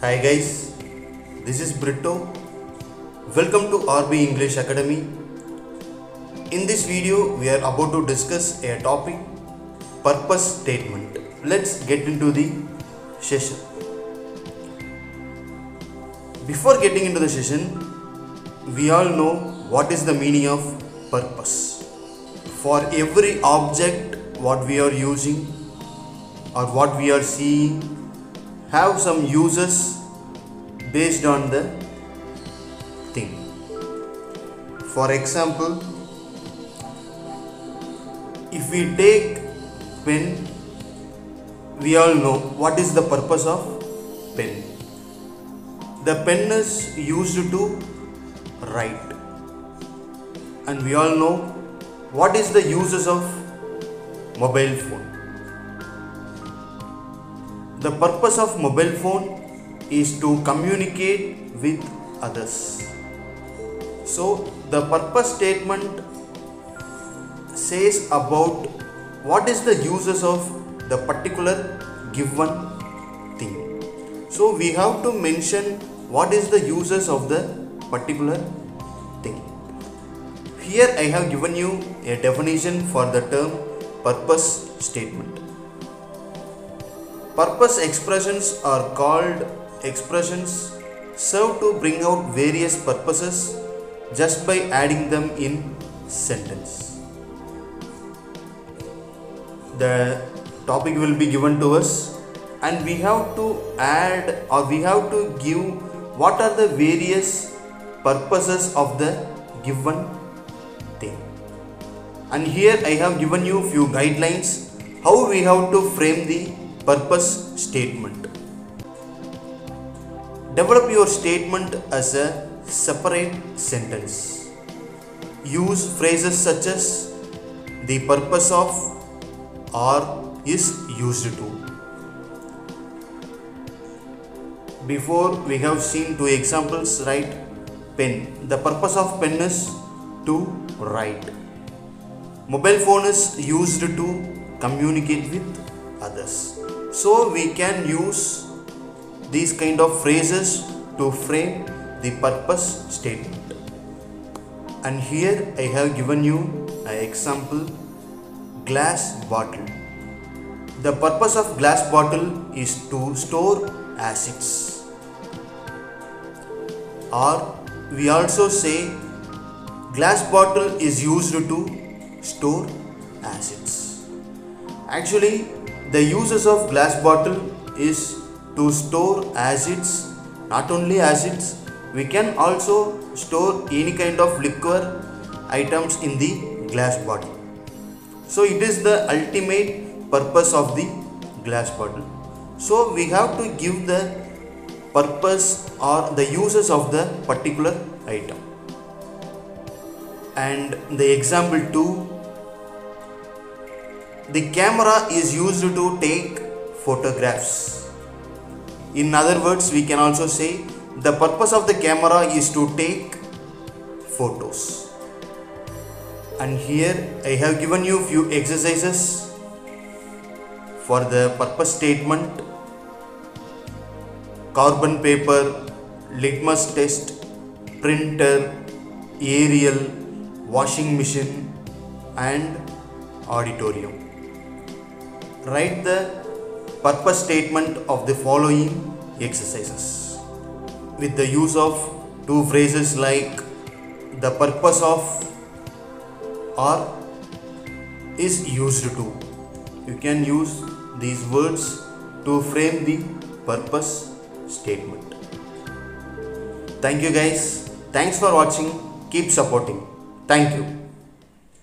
Hi guys, this is Brito. Welcome to RB English Academy. In this video, we are about to discuss a topic, purpose statement. Let's get into the session. Before getting into the session, we all know what is the meaning of purpose. For every object what we are using or what we are seeing have some uses based on the thing. For example, if we take pen, we all know what is the purpose of pen. The pen is used to write, and we all know what is the uses of mobile phone. The purpose of mobile phone is to communicate with others. So the purpose statement says about what is the uses of the particular given thing. So we have to mention what is the uses of the particular thing. Here I have given you a definition for the term purpose statement. Purpose expressions are called expressions serve to bring out various purposes just by adding them in sentence. The topic will be given to us and we have to add or we have to give what are the various purposes of the given thing. And here I have given you few guidelines how we have to frame the purpose statement. Develop your statement as a separate sentence. Use phrases such as the purpose of or is used to. Before we have seen two examples, right? Pen. The purpose of pen is to write. Mobile phone is used to communicate with others. So we can use these kind of phrases to frame the purpose statement. And here I have given you an example, glass bottle. The purpose of glass bottle is to store acids. Or we also say glass bottle is used to store acids. Actually, the uses of glass bottle is to store acids. Not only acids, we can also store any kind of liquor items in the glass bottle. So it is the ultimate purpose of the glass bottle. So we have to give the purpose or the uses of the particular item. And the example 2, the camera is used to take photographs. In other words, we can also say the purpose of the camera is to take photos. And here I have given you few exercises for the purpose statement. Carbon paper, litmus test, printer, aerial, washing machine and auditorium. Write the purpose statement of the following exercises with the use of two phrases like the purpose of or is used to. You can use these words to frame the purpose statement. Thank you guys. Thanks for watching. Keep supporting. Thank you.